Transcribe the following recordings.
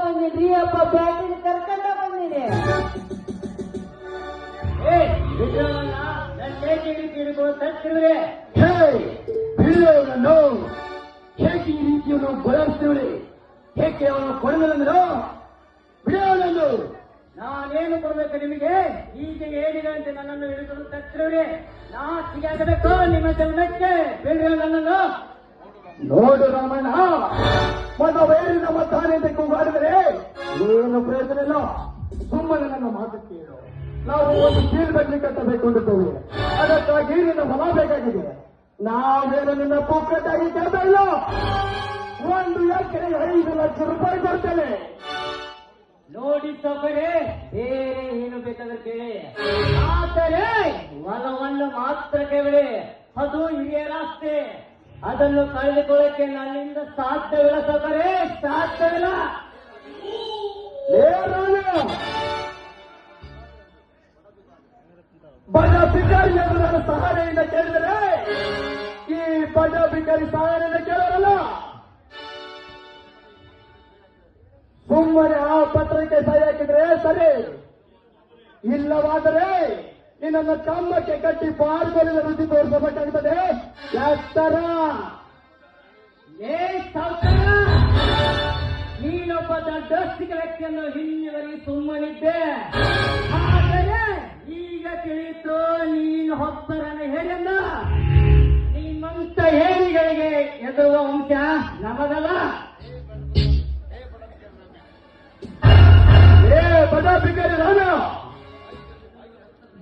ಬಂದಿದ್ರಿ ಅಪ್ಪ ಬ್ಯಾಟಿನ ಕರ್ಕೊಂಡ ಬಂದಿನಿ. ಬಿಡುವವರನ್ನು ಹೇಗೆ ಈ ರೀತಿಯನ್ನು ಬದಲಿಸ್ತೇವೆ? ಹೇಗೆ ಅವನು ಕೊಡದಂದ್ರು ಬಿಡುವವನನ್ನು ನಾನೇನು ಕೊಡ್ಬೇಕು ನಿಮಗೆ? ಈಗ ಹೇಳಿದಂತೆ ನನ್ನನ್ನು ಹಿಡಿದುಕೊಂಡು ತಟ್ಟಿರುವೆ. ನಾಚಿಗೆ ಆಗಬೇಕು ನಿಮ್ಮ ಜನ್ಮಕ್ಕೆ. ಬಿಡುವ ನನ್ನನ್ನು. ನೋಡು ರಾಮಣ್ಣ, ಮನವೇರಿನ ಮತಾನೆ ಅಂತ ಕೂಗಾಡಿದರೆ ಏನು ಪ್ರಯೋಜನ ಇಲ್ಲ. ಸುಮ್ಮನೆ ನನ್ನ ಮಾತು ಕೇಳು. ನಾವು ಒಂದು ಕೀಳ್ಬೆಟ್ಲಿ ಕಟ್ಟಬೇಕು ಅಂದುತ್ತೇವೆ. ಅದಕ್ಕಾಗಿ ನಿನ್ನ ಹೊಲ ಬೇಕಾಗಿದೆ. ನಾವೇನು ನಿನ್ನ ಪೂಕಟ್ಟಾಗಿ ಕೇಳ್ತಾ ಇಲ್ಲ. 1 ಎಕರೆ 5 ಲಕ್ಷ ರೂಪಾಯಿ ಕೊಡ್ತೇನೆ. ನೋಡಿ ಸೊಕರೆ, ಬೇರೆ ಏನು ಬೇಕಾದ್ರೆ ಕೇಳಿ. ಆದರೆ ಹೊಲವನ್ನು ಮಾತ್ರ ಕೇಳಿ. ಅದು ಹಿರಿಯರ ಆಸ್ತಿ. ಅದನ್ನು ಕಳೆದುಕೊಳ್ಳಕ್ಕೆ ನನ್ನಿಂದ ಸಾಧ್ಯವಿಲ್ಲ ಸೊಕರೆ, ಸಾಧ್ಯವಿಲ್ಲ. ಬಡ ಭಿಕಾರಿ ನನ್ನ ಸಹಾಯದಿಂದ ಕೇಳಿದರೆ ಈ ಬಡ ಭಿಕಾರಿ ಸಹಾಯದಿಂದ ಕೇಳೋರಲ್ಲ. ಸುಮ್ಮನೆ ಆ ಪತ್ರಕ್ಕೆ ಸಹಿ ಹಾಕಿದ್ರೆ ಸರಿ, ಇಲ್ಲವಾದರೆ ನಿನ್ನನ್ನು ಕಂಬಕ್ಕೆ ಕಟ್ಟಿ ಪಾರ್ಗೊಲಿನ ರುಚಿ ತೋರಿಸಬೇಕಾಗುತ್ತದೆ. ಎತ್ತರ ನೀನೊಬ್ಬ ದೊಡ್ಡ ವ್ಯಕ್ತಿಯನ್ನು ಹಿಂದಿವರೆಗೆ ಸುಮ್ಮನಿದ್ದೆ. ಆದರೆ ಈಗ ತಿಳಿಯಿತು ನೀನು ಹೊಬ್ಬರನ್ನು ಹೇಳಿಲ್ಲ. ನಿಮ್ಮಂತ ಹೇಳಿಗಳಿಗೆ ಎದುರುವ ಅಂಶ ನಮಗಲ್ಲ. ಬಡ ಭಿಕಾರಿ ನಾನು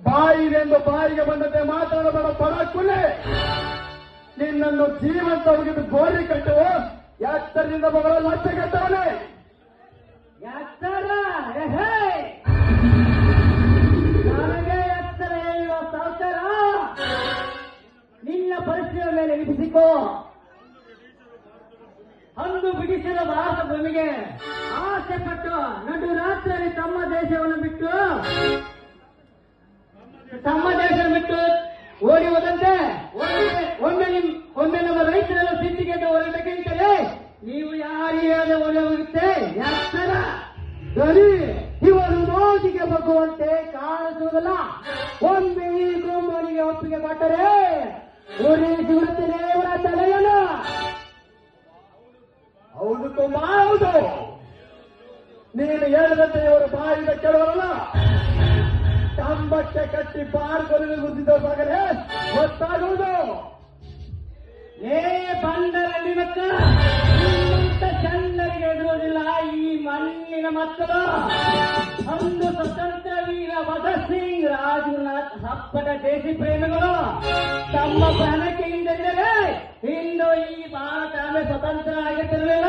ಬಾಯಿಗೆಂದು ಬಾಯಿಗೆ ಬಂದಂತೆ ಮಾತಾಡಬೇಡ. ಪಡಕ್ಕುಲೆ ನಿನ್ನನ್ನು ಜೀವಂತ ಹೋಗಿದ್ದು ಗೋರಿ ಕಟ್ಟುವ ಎತ್ತರದಿಂದ ಮಗಳ ಲಕ್ಷ ಕಟ್ಟವನೇ. ಎತ್ತರ ನನಗೆ ಎತ್ತರ ಹೇಳುವ ಸಾವುಕಾರ ನಿನ್ನ ಪರಿಸ್ಥಿತಿಯ ಮೇಲೆ ಇರಿಸಿಕೋ. ಅಂದು ಬಿಡಿಸಿದ ಭಾರತ ಭೂಮಿಗೆ ಆಸೆ ಪಟ್ಟು ನಡು ರಾತ್ರಿಯಲ್ಲಿ ತಮ್ಮ ದೇಶವನ್ನು ಬಿಟ್ಟು ಓಡಿ ಹೋದಂತೆ ಒಮ್ಮೆ ನಮ್ಮ ರೈತರೆಲ್ಲ ಸಿದ್ಧಿಗೆ ಹೊರಟಕ್ಕಿಂತಲೇ ನೀವು ಯಾರಿಗೆ ಒಳ್ಳೆ ಹೋಗುತ್ತೆ. ಎತ್ತರ ಸರಿ, ಇವರು ಮೋದಿಗೆ ಬಗ್ಗುವಂತೆ ಕಾಣಿಸುವುದಿಲ್ಲ. ಒಮ್ಮೆ ಈ ಗುಮ್ಮನಿಗೆ ಒಪ್ಪಿಗೆ ಕೊಟ್ಟರೆ ಉರಿಸಿಬಿಡುತ್ತೇನೆ ಇವರ ತಲೆಯನ್ನು. ಹೌದು ತುಂಬಾ ಹೌದು. ನೀನು ಹೇಳಿದಂತೆ ಇವರು ಬಾಯಿಗೆ ಕೇಳುವಲ್ಲ. ಕಂಬಕ್ಕೆ ಕಟ್ಟಿ ಪಾರ್ಗೊಲಿನ ಗುದ್ದಿದ್ದ ಸಾಗರೆ ಗೊತ್ತಾಗುವುದು. ಬಂದರಲ್ಲಿ ಮಕ್ಕಳ ನಿಮ್ಮಂತ ಚಂದರಿಗೆ ಎದುರುವುದಿಲ್ಲ ಈ ಮಣ್ಣಿನ ಮಕ್ಕಳು. ಅಂದು ಸ್ವತಂತ್ರ ವೀರ ಭಗತ್ ಸಿಂಗ್, ರಾಜಗುರುನಾಥ್ ಹಬ್ಬದ ದೇಶಿ ಪ್ರೇಮಿಗಳು ತಮ್ಮ ಪ್ರಾಣಕ್ಕೆ ಹಿಂದಿದ್ದರೆ ಇಂದು ಈ ಭಾರತ ಸ್ವತಂತ್ರ ಆಗಿರ್ತಿರಲಿಲ್ಲ.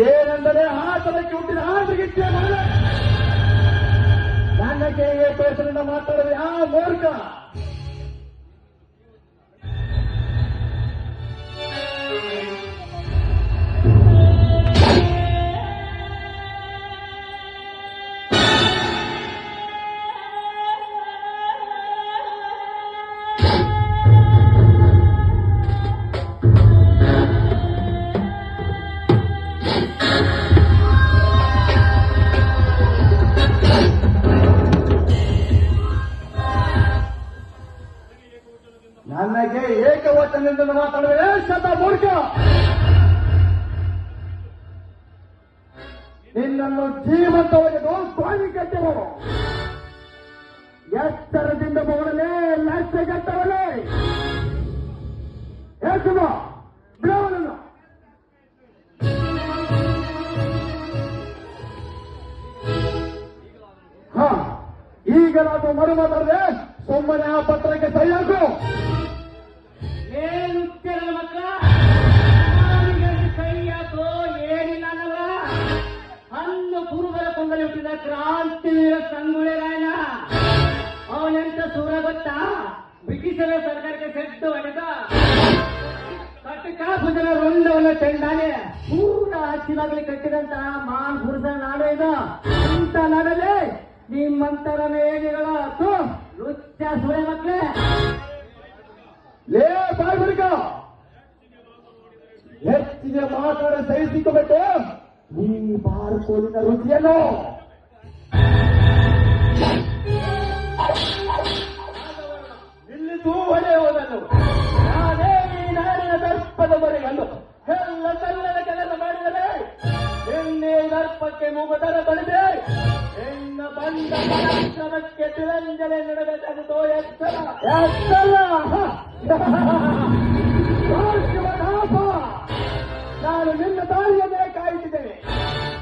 ಏನೆಂದರೆ ಆತನಕ್ಕೆ ಹುಟ್ಟಿದ ಆಟಗಿಚ್ಚೆ ನನಗೆ ಪೇಸರಿಂದ ಮಾತಾಡುವ ಯಾವ ಮೂರ್ಖ. ನನಗೆ ಏಕವಚನದಿಂದ ಮಾತಾಡುವೆ ಶತ ಮೂರ್ಖ. ನಿನ್ನನ್ನು ಜೀವಂತವಾಗಿ ಸ್ವಾಮಿ ಕಟ್ಟಬಹುದು. ಎತ್ತರದಿಂದ ಮಗಳೇ ಲಕ್ಷ ಕಟ್ಟವಲೇ. ಹೇಳ್ತುವ ಬಿಡವನನ್ನು. ಈಗ ನಾವು ಮರು ಮಾತಾಡಿದೆ. ಸುಮ್ಮನೆ ಆ ಪತ್ರಕ್ಕೆ ಸಹಿ ಹಾಕು. ಏನು ಮಕ್ಕಳ ಕೈ ಹಾಕೋ ಏನಿಲ್ಲ. ಅಂದು ಕುರುಬರ ಕೊಂಗಲಿ ಹುಟ್ಟಿದ ಕ್ರಾಂತಿವೀರ ಸಂಗೊಳ್ಳಿ ರಾಯಣ್ಣ ಅವನೆಂತ ಸೂರ ಗೊತ್ತಾ? ಬ್ರಿಟಿಷರ ಸರ್ಕಾರಕ್ಕೆ ಸೆಟ್ಟು ಹೊಡೆದ ಕಟಕ ಭುಜನ ರುಂಡವನ್ನು ಚೆಂಡಾನೆ ಪೂರ ಹಚ್ಚಿದಾಗಲಿ ಕಟ್ಟಿದಂತ ಮಾನ್ ಪುರುಷ ನಾಡು ಇದು. ಇಂಥ ನಾಡಲ್ಲಿ ನಿಮ್ಮಂತರ ಮೇಘಗಳ ಲುಚ್ಚ ಸುಳೆ ಮಕ್ಕಳೇ. ಲೇ ಬಾಯ್ಬರಿಕ ಹೆಚ್ಚಿಗೆ ಮಾತಾಡ ಸಹಿಸಿಕೊಬೇಕು ಈ ಬಾರ್ಕೋಲಿನ ರುಚಿಯನ್ನು. ನಿಲ್ಲಿಸು ಹೊಡೆಯುವುದನ್ನು. ನಾನೇ ಈ ನಾಡಿನ ದರ್ಪದವರೆಗಂದು ಎಲ್ಲ ಕಲ್ಲದ ಕೆಲಸ ಮಾಡಿದರೆ ಎಣ್ಣೆ ದರ್ಪಕ್ಕೆ ಮುಗುದರ ತೊಳೆದೆ ಎನ್ನ ಬಂದ ಪರಾಕ್ರಮಕ್ಕೆ ತಿರಂಜನೆ ನಡೆದೋ ಎತ್ತರ ಶಿವನಾಥ, ನಾನು ನಿನ್ನ ದಾರಿಯನ್ನೇ ಕಾಯುತ್ತಿದ್ದೇನೆ.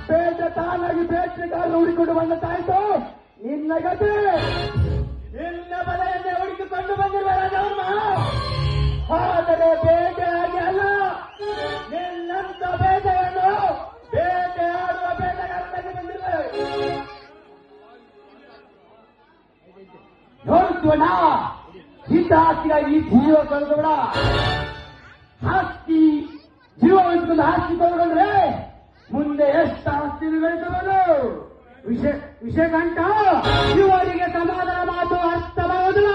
ಬೇಟೆ ತಾನಾಗಿ ಬೇಟೆಗಾರರು ಹುಡುಕಿಕೊಂಡು ಬಂದದ್ದಾಯ್ತು ನಿನ್ನ ಗತಿ. ನಿನ್ನ ಬಲೆಯನ್ನೇ ಹುಡುಕಿಕೊಂಡು ಬಂದಿರುವ ರಾಜಮ್ಮ, ಆದರೆ ಬೇಟೆಯಾಗಿ ಅಲ್ಲ, ನಿನ್ನಂತ ಬೇಟೆಯನ್ನು ಬೇಟೆಯಾಡುವ ಬೇಟೆಗಾರನಾಗಿ ಬಂದಿರುವೆ. ನೋಡ್ತೀವಣ್ಣ, ಹಿತ ಆಸ್ತಿಗಾಗಿ ಜೀವ ಕಳೆದೋಣ. ಆಸ್ತಿ ಜೀವ ಉಳಿಸಿಕೊಂಡು ಆಸ್ತಿ ಕಳೆದುಕೊಂಡ್ರೆ ಮುಂದೆ ಎಷ್ಟು ಆಸ್ತಿ ಗಳಿಸಬಹುದು? ವಿಷಯ ಗಂಟ ಇವರಿಗೆ ಸಮಾಧಾನ ಮಾತು ಅರ್ಥವಾಗುವುದಿಲ್ಲ.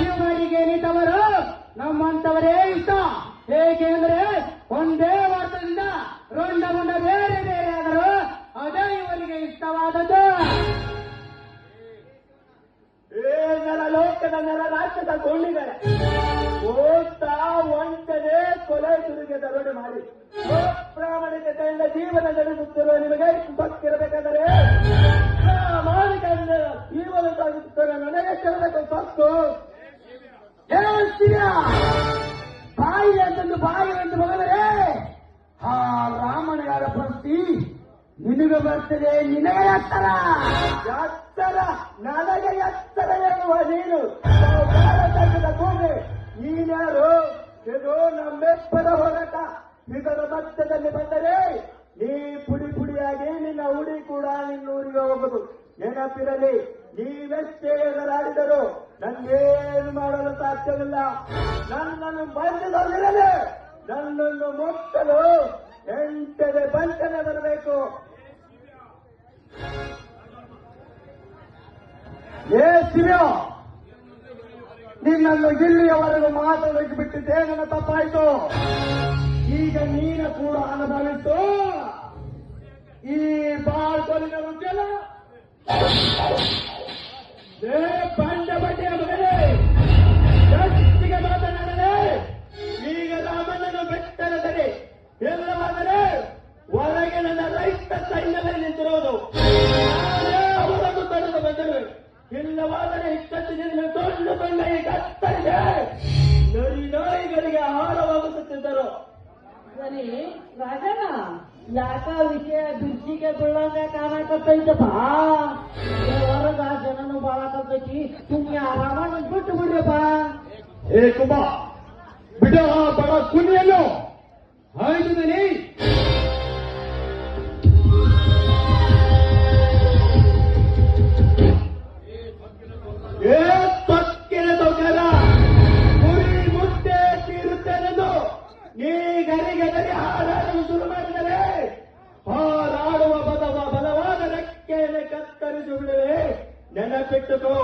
ಇವರಿಗೆ ನಿಂತವರು ನಮ್ಮಂತವರೇ ಇಷ್ಟ. ಏಕೆಂದರೆ ಒಂದೇ ವರ್ಷದಿಂದ ronda ಮುಂಡ ಬೇರೆ ಬೇರೆ ಆದರೂ ಅದೇ ಇವರಿಗೆ ಇಷ್ಟವಾದದ್ದು. ನರ ಲೋಕದ ನರ ರಾಜ್ಯದ ಕೊಂಡಿದ್ದಾರೆ. ಓದ್ತಾ ವಂಚನೆ ಕೊಲೆ ಸುರಿಗೆ ದರೋಡೆ ಮಾಡಿ ಪ್ರಾಮಾಣಿಕತೆಯಿಂದ ಜೀವನ ನಡೆಸುತ್ತಿರುವ ನಿಮಗೆ ಗೊತ್ತಿರಬೇಕಾದರೆ ಪ್ರಾಮಾಣಿಕ ಜೀವನ ಸಾಗಿಸುತ್ತಿರುವ ನನಗೆ ಕೇಳಬೇಕು ಸತ್ತು. ಬಾಯಿ ಅಂತಂದು ಬಾಯಿ ಎಂದು ಮಗದರೆ ಆ ರಾಮನಿಗಾದ ಪ್ರತಿ ನಿನಗೆ ಬರ್ತದೆ, ನಿನಗೆ ಎತ್ತರ ಎತ್ತರ, ನನಗೆ ಎತ್ತರ ಎನ್ನುವ ನೀನು ಕೂಗಿ ನೀನ್ಯಾರು? ಇದು ನಮ್ಮೆಪ್ಪರ ಹೋರಾಟ. ಇದರ ಮಧ್ಯದಲ್ಲಿ ಬಂದರೆ ನೀ ಪುಡಿ ಪುಡಿಯಾಗಿ ನಿನ್ನ ಉಡಿ ಕೂಡ ನಿನ್ನೂರಿಗೆ ಹೋಗುದು. ನೆನಪಿರಲಿ, ನೀವೆಷ್ಟೇ ಎದುರಾಡಿದರು ನನ್ಗೇನು ಮಾಡಲು ಸಾಧ್ಯವಿಲ್ಲ. ನನ್ನನ್ನು ಬಂಧಿಸಲಿರಲಿ, ನನ್ನನ್ನು ಮುಟ್ಟಲು ಎಂಟನೇ ಬಂಟನೆ ಬರಬೇಕು. ಏ ಶಿವ, ನಿನ್ನನ್ನು ಇಲ್ಲಿಯವರೆಗೂ ಮಾತಾಡೋಕೆ ಬಿಟ್ಟಿದ್ದೆ, ನನ್ನ ತಪ್ಪಾಯ್ತು. ಈಗ ನೀನು ಕೂಡ ಅನುಭವಿಸು ಈ ಬಾಳ್ಕೊಲಿನ ರುಚಿಯಲ್ಲ. ಬಂಡ ಬಡ್ಡಿಯ ಮಗನೇ, ಜಾಸ್ತಿಗೆ ಮಾತನಾಡದೆ. ಈಗ ರಾಮನನ್ನು ಬೆಟ್ಟದರೆ ಎಲ್ಲವಾದರೆ ಹೊರಗೆ ನನ್ನ ರೈತ ಸೈನ್ಯವೇ ನಿಂತಿರುವುದು. ಅವರನ್ನು ತಡೆದು ಬಂದರು. ಇಲ್ಲವಾದರೆ ಇಕ್ಕಟ್ಟಿನಿಂದ ತೊಂದು ತೊಂದ ಈ ಕತ್ತರಿಗೆ ನರಿ ನಾಯಿಗಳಿಗೆ ಆಹಾರವಾಗುತ್ತಿದ್ದರು. ಸರಿ ರಾಜನ, ಯಾಕ ವಿಷಯ ಬಿರ್ಚಿಗೆ ಬೀಳಂಗ ಕಾಣಕತ್ತೈತಪ್ಪ. ಹೊರಗ ಜನನು ಬಾಳಕತ್ತೈತಿ, ಸುಮ್ಮನೆ ಆರಾಮಾಗಿ ಬಿಟ್ಟು ಬಿಡ್ರಪ್ಪ. ಏ ಕುಂಬ, ಬಿಡ ಬಡ ಕುನಿಯನ್ನು ಆಯ್ತದನಿ. ಏ ತಕ್ಕಿನ ತೊಗರ ಗುರಿ ಮುಟ್ಟೆ ತೀರುತ್ತೇನೆಂದು ನೀ ಗರಿಗೆದರಿ ಹಾರಾಡಲು ಶುರು ಮಾಡಿದರೆ ಹಾರಾಡುವ ಬಲವಾದ ರೆಕ್ಕೆಯನ್ನು ಕತ್ತರಿಸಿ ಬಿಡುವೆ. ನೆನಪಿಟ್ಟುಕೋ,